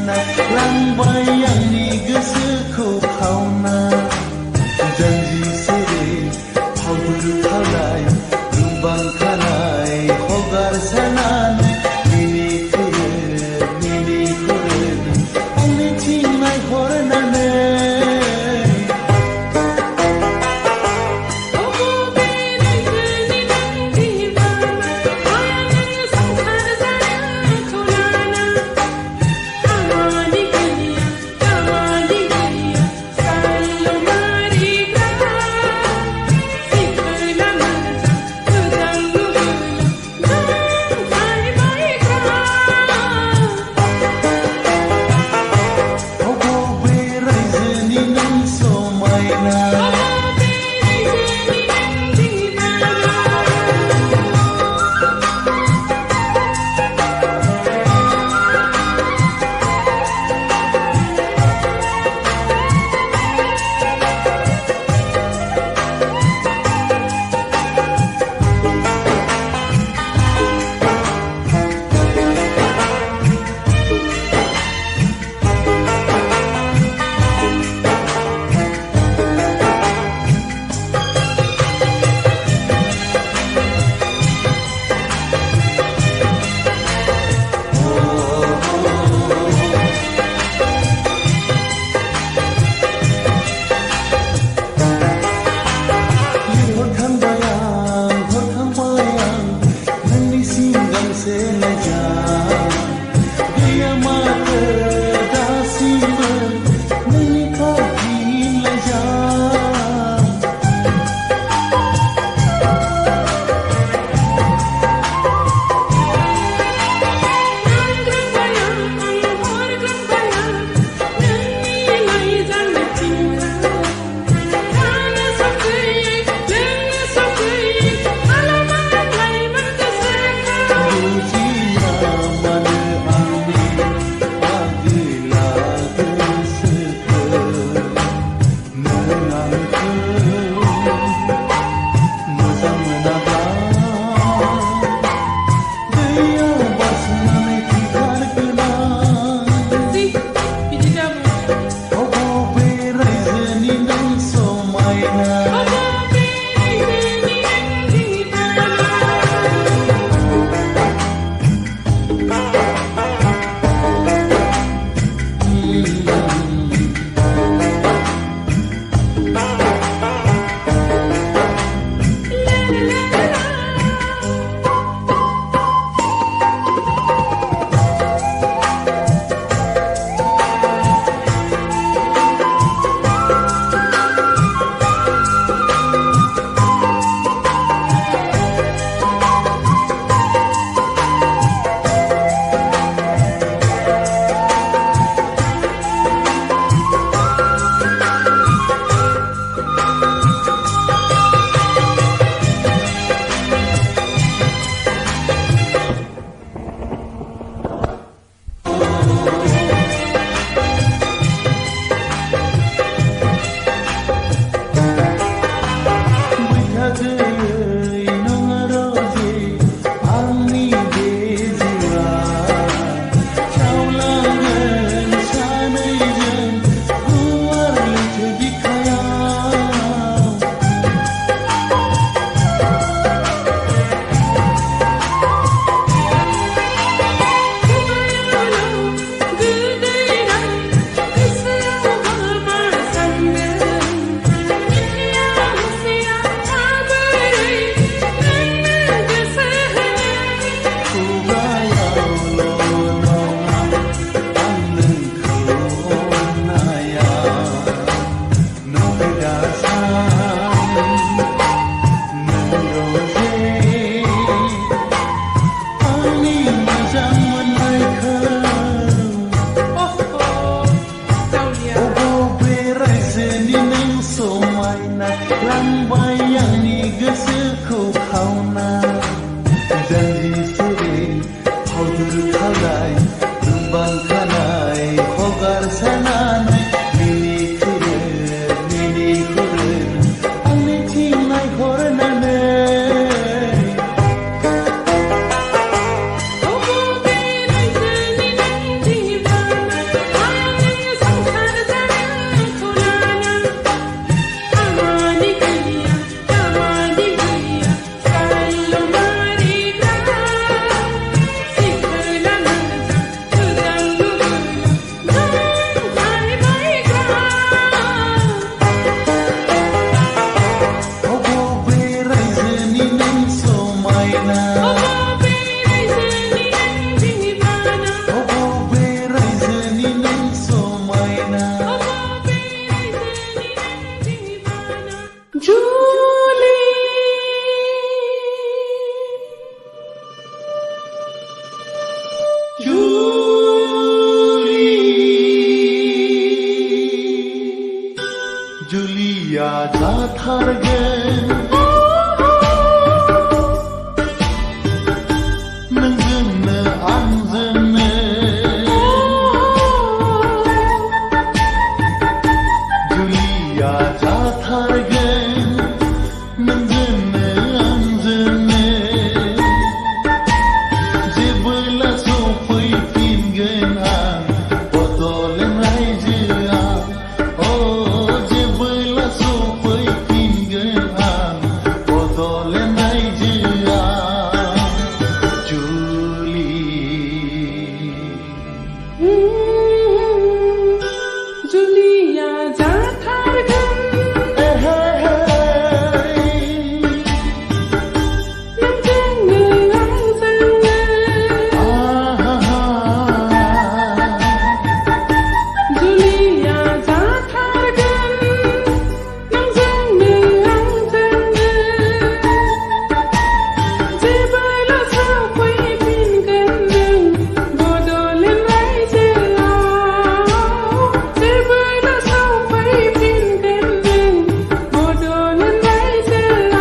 लांबाय आंनि गोसोखौ खावना जानजि सेरै फावदुर खालाय रुबां खालाय हगारसारनानै मिनिखोरो आंनिथिं नायहरनानै जाथारगोन नोंजोंनो आंजोंनो जुलिया जाथारगोन नोंजोंनो आंजोंनो जेबोला सफैफिनगोन आं बड'लेण्ड रायजोआ अ जेबोला सफैफिनगोन आं बड'लेण्ड रायजोआ जुलि जुलिया जाथारगोन नोंजोंनो आंजोंनो जुलिया जाथारगोन नोंजोंनो आंजोंनो जेबोला सफैफिनगोन नों बड'लेण्ड रायजोआव जेबोला सफैफिनगोन नों बड'लेण्ड रायजोआव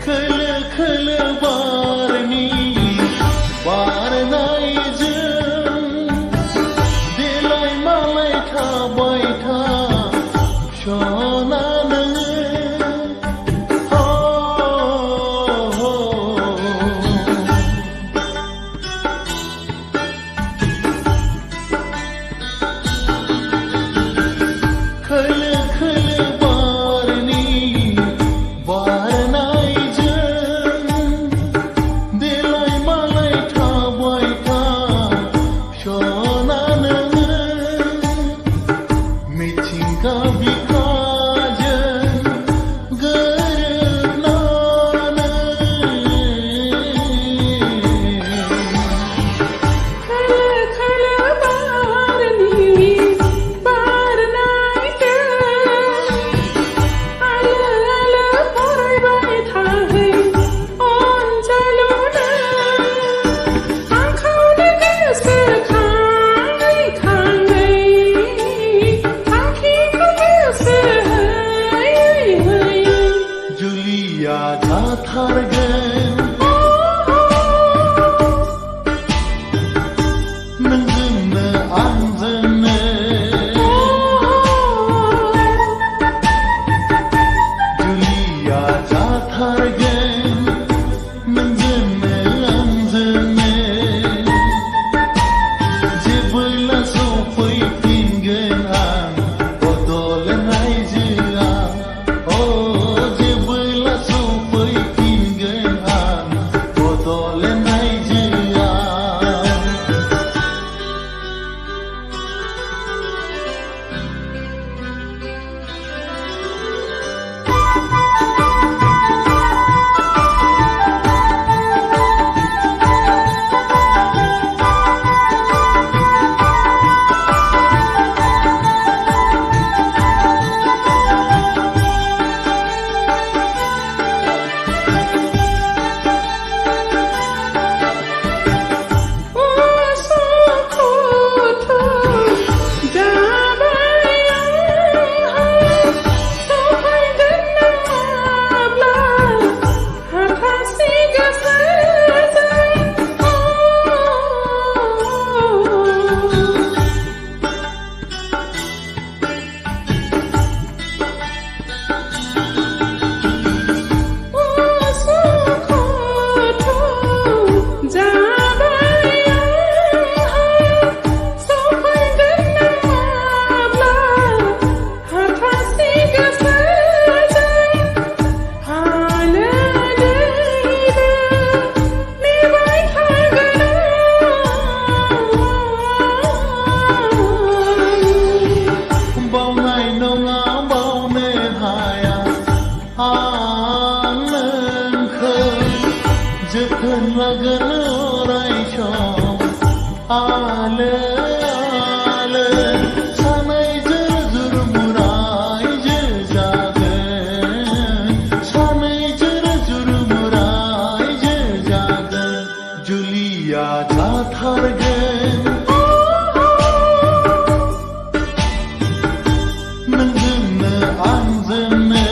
खोलो खोलो बारनि बारनायजों देलाय मालाय थाबाय था सना नोङो खोलो खोलो बारनि बारनायजों देलाय मालाय थाबाय था सना नोङो मिथिंगा बिखाजों गोरोबनानै खोलो खोलो बारनि बारनायजों आलो आलो फरायबाय थाहै अनजालुनो आंखौनो गोसोखाङै खाङै थांखिखौ गोसोहोयै होयै जुलिया जाथारगोन नोंजोंनो आंजोंनो जुलिया जाथारगोन नोंजोंनो आंजोंनो जेबोला सफैफिनगोन आं बड'लेण्ड रायजोआ अ जेबोला सफैफिनगोन आं बड'लेण्ड रायजोआ जोथोन लागोन अराय सम आलो आलो सानैजों जुरमुरायजो जागोन सानैजों जुरमुरायजो जागोन जुलिया जाथारगोन नोंजोंनो आंजोंनो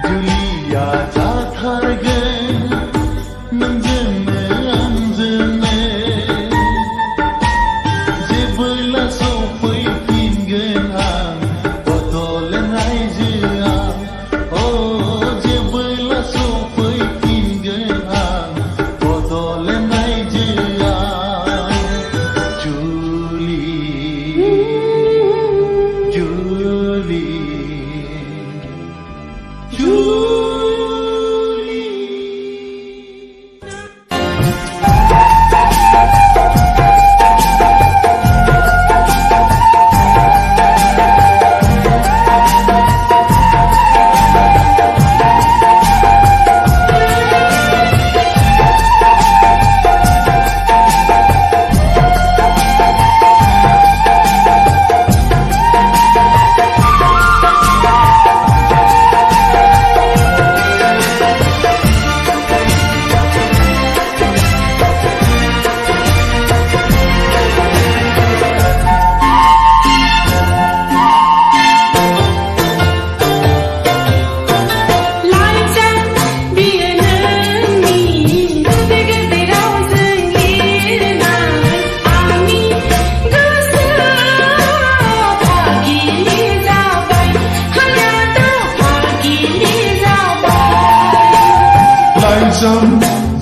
जुलिया जाथारगोन नोंजोंनो आंजोंनो जेबोला सफैफिनगोन आं बदलनाय रायजोआव जेबोला सफैफिनगोन आं बदलनाय रायजोआव जुलि जुलि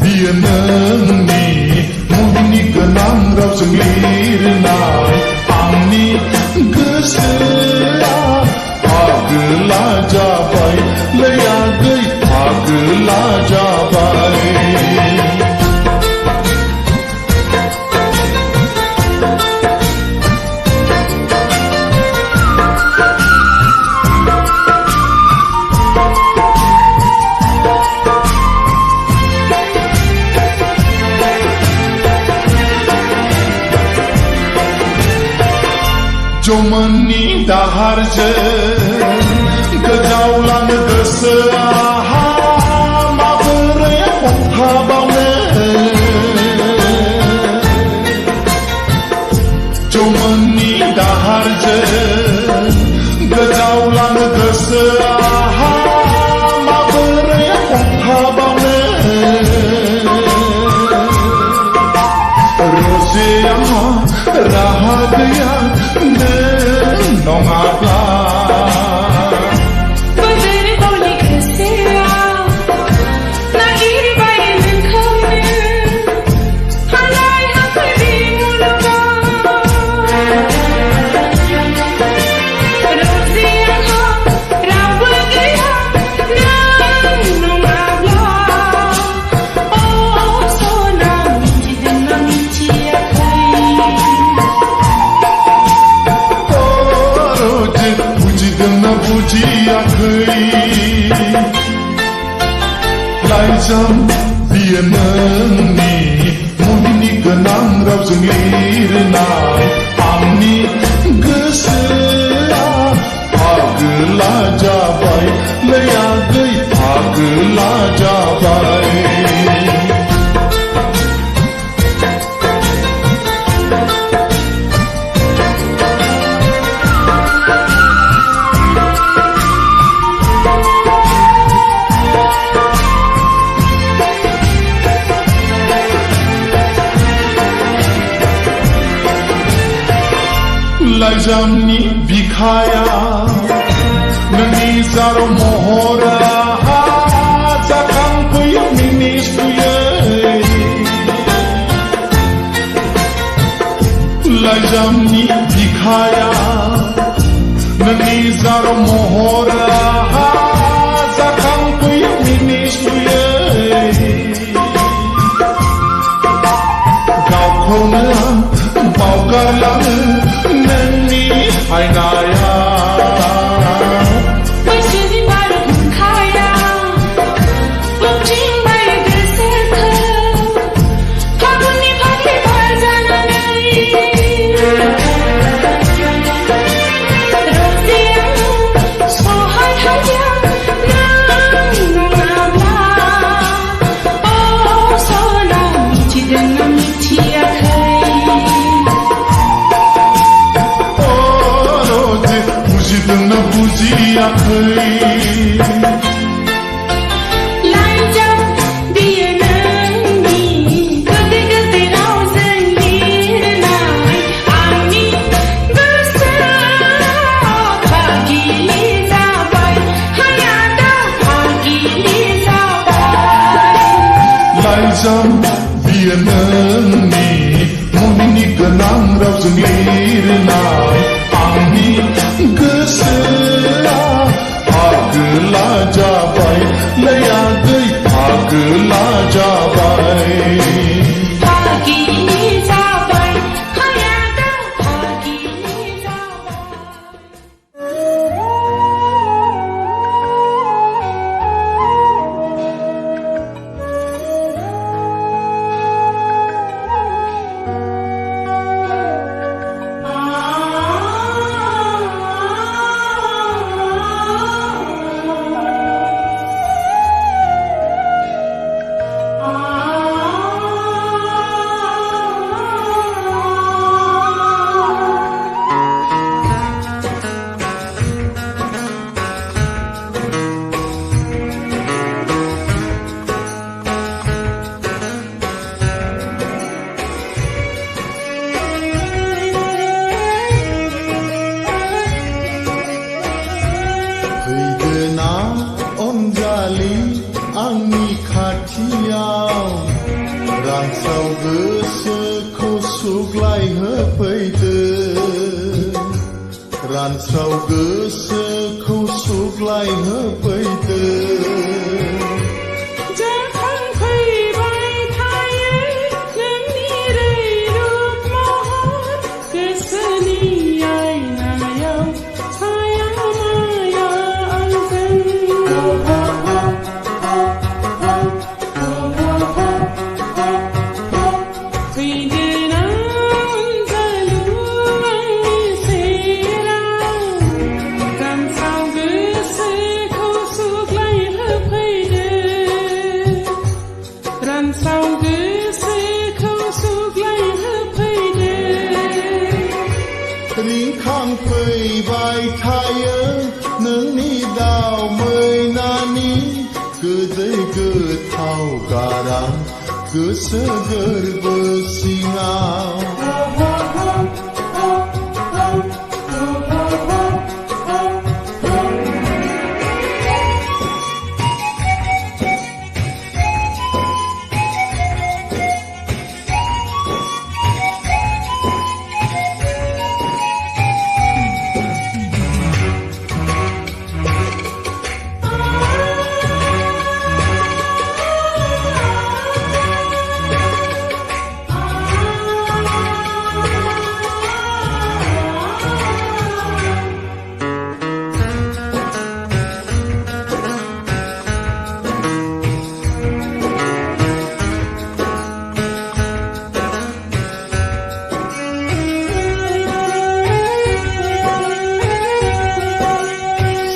Dia nengni muhini genang rausung lirnai angni gesea agela jabai leyagai agela jabai Jomani daharje gejaulan geseaha mabere ponghabane Jomani daharje gejaulan geseaha mabere ponghabane Roseaha rahagia nongapla Berdiri boleh keseah Nak iri bayi mengkau Halai hati di mulutnya Roziah rawa gaya nongapla Oh sona minci dengan minci Puji akhiri Laizam dia nengni muhini genang rausung lirnai angni gesea agela jabai leyagai agela jabai Laizamni bikaya Nani zaro mohora Zakang kuya minis kuya Laizamni bikaya Nani zaro mohora Zakang kuya minis kuya Gau kona Bau karlang Nani hai naya Masih di baru फैयाखै लाइजाम बियो नोंनि गोदै गोदै रावजों लिरनाय आंनि गोसोआव भागिलि जाबाय हायादा भागिलि जाबाय लाइजाम बियो नोंनि मुहिनि गोनां रावजों लिरनाय आंनि गोसोआ पागला जाबाय लैयागै पागला जाबाय भागिलि जाबाय हायादा भागिलि फैगोना अनजालि आंनि खाथियाव रानस्राव गोसोखौ सुग्लायहोफैदो रानस्राव गोसोखौ सुग्लायहोफैदो जाखांफैबाय थायो नोंनि रैरुब महर गोसोनि आयनायाव साया माया आंजों फैगोना अनजालु आंनि सेराव रानस्राव गोसोखौ सुग्लायहोफैदो रानस्राव गोसोखौ सुग्लायहोफैदो रिंखांफैबाय थायो नोंनि दाव मैनानि गोदै गोथाव गारां गोसो गोरबो सिङाव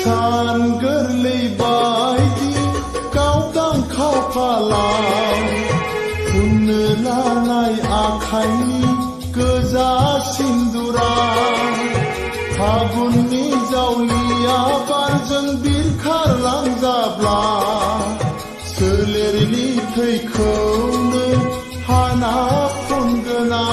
सान गोरलै बायदि गावदां खाफालाव फुननो लानाय आखाइनि गोजा सिन्दुरा फागुननि जावलिया बारजों बिरखारलांजाब्ला सोलेरनि थैखौनो हाना फुनगोना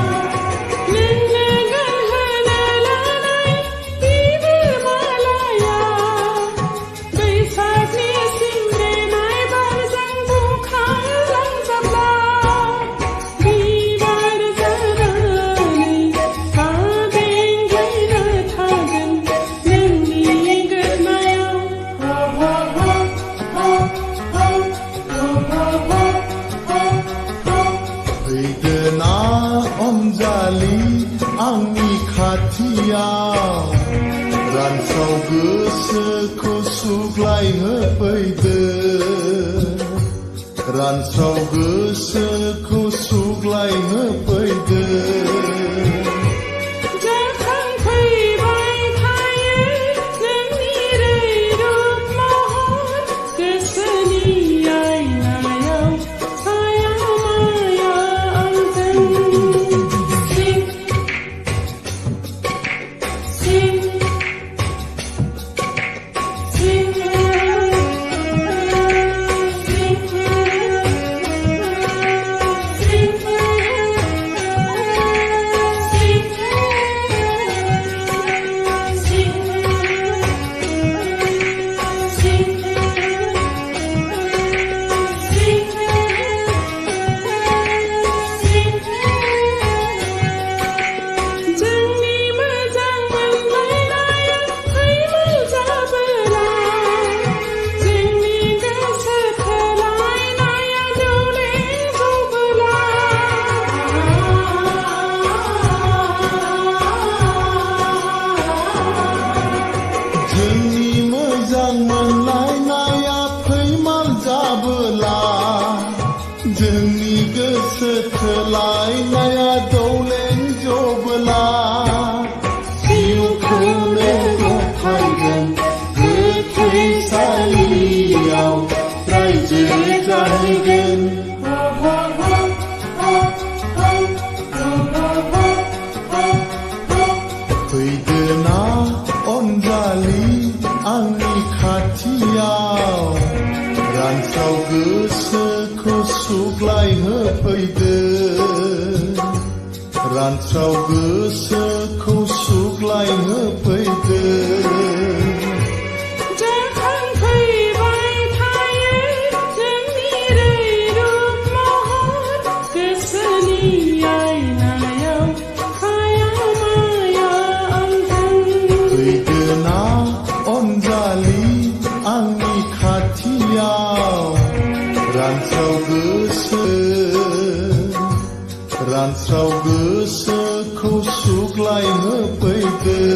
नोंनो गानहोनो लानाय बिबार मालाया बैसागनि सिमब्रेनाय बारजों बुखारलांजाब्ला बिबार जानानै थाबेंलायना थागोन नोंनि गोदनायाव फैगोना अनजालि आंनि खाथियाव रानस्राव गोसोखौ सुग्लायहोफैदो रानस्राव गोसोखौ सुग्लायहोफैदो जाखांफैबाय थायो नोंनि रैरुब महर गोसोनि आयनायाव साया माया आंजों सुग्लाय होफैदों रानस्राव गोसोखौ सुग्लाय होफैदों जाखांफैबाय थायो जोंनि रैरुब महर गोसोनि आयनायाव हाया माया आंजों फैदोना अनजालि आंनि खाथियाव रानस्राव गोसोखौ सुग्लाय होफैदों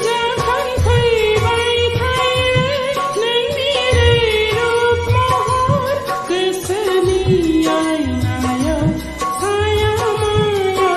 जाखांफैबाय थायो नोंनि रैरुब महर गोसोनि आयनायाव हाया माया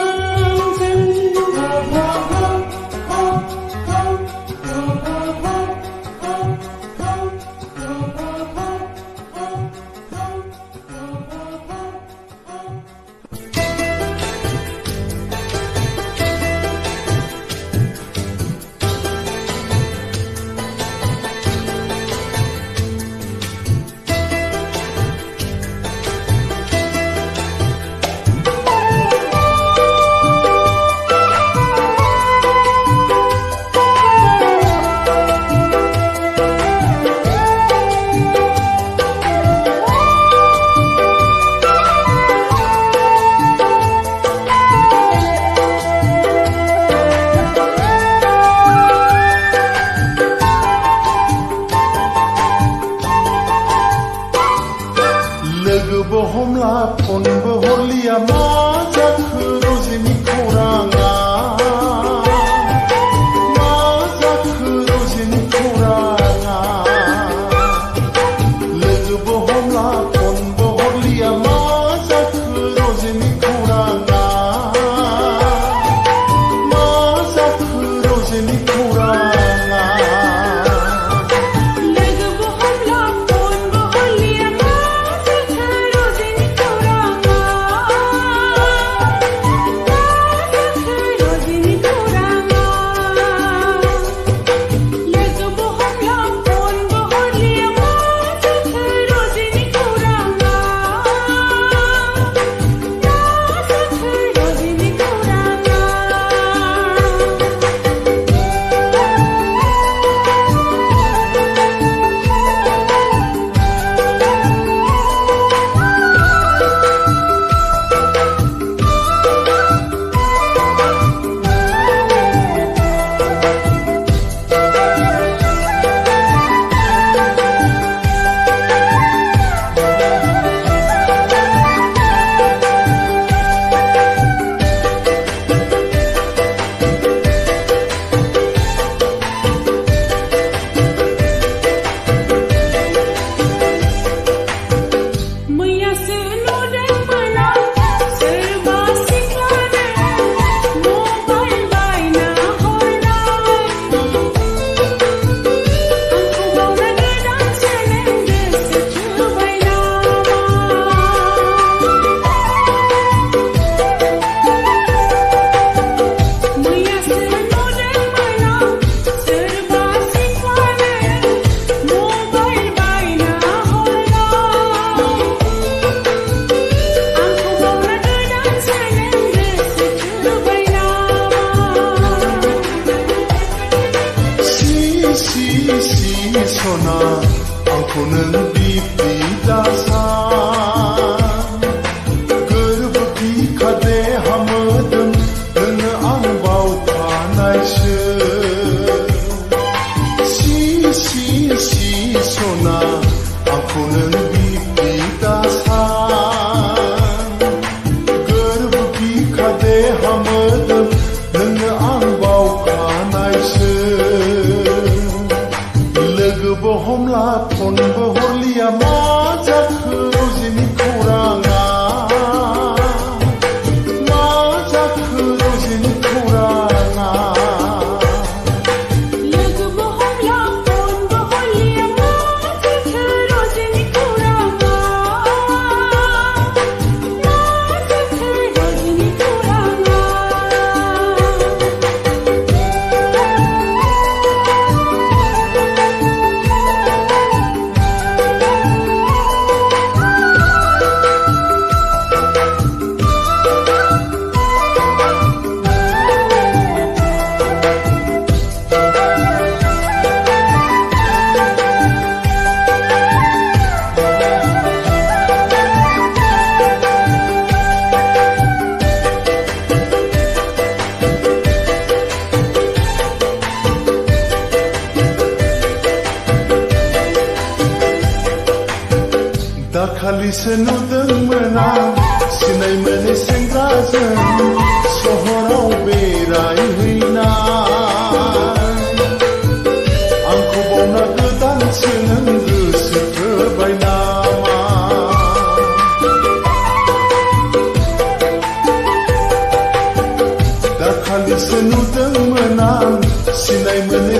लोगोबो हमला फनबो हरलिया मा जाखो रजेनि खौराङा मा जाखो रजेनि खौराङा लोगोबो हमला फनबो हरलिया मा जाखो रजेनि खौराङा मा जाखो रजेनि खौराङा सना आंखौ नों बिब्दि दासान गोरबो बिखादे हामोदों नोंनो आं बावखानायसो सि सना आंखौ नों बिब्दि दासान गोरबो बिखादे हामोदों नोंनो आं बावखानायसो लोगोबो हमला फनबो हरलिया मा जाखो रजेनि खौराङा मा जाखो रजेनि खौराङा लोगोबो हमला फनबो हरलिया मा जाखो रजेनि खौराङा मा जाखो रजेनि खौराङा दाखालिसो नुदोंमोन आं सिनाय मोनै सेंग्राजों सहराव बेरायहैनाय आंखौ बावना गोदानसो नों गोसो थोबाय नामा दाखालिसो नुदोंमोन आं सिनाय मोनै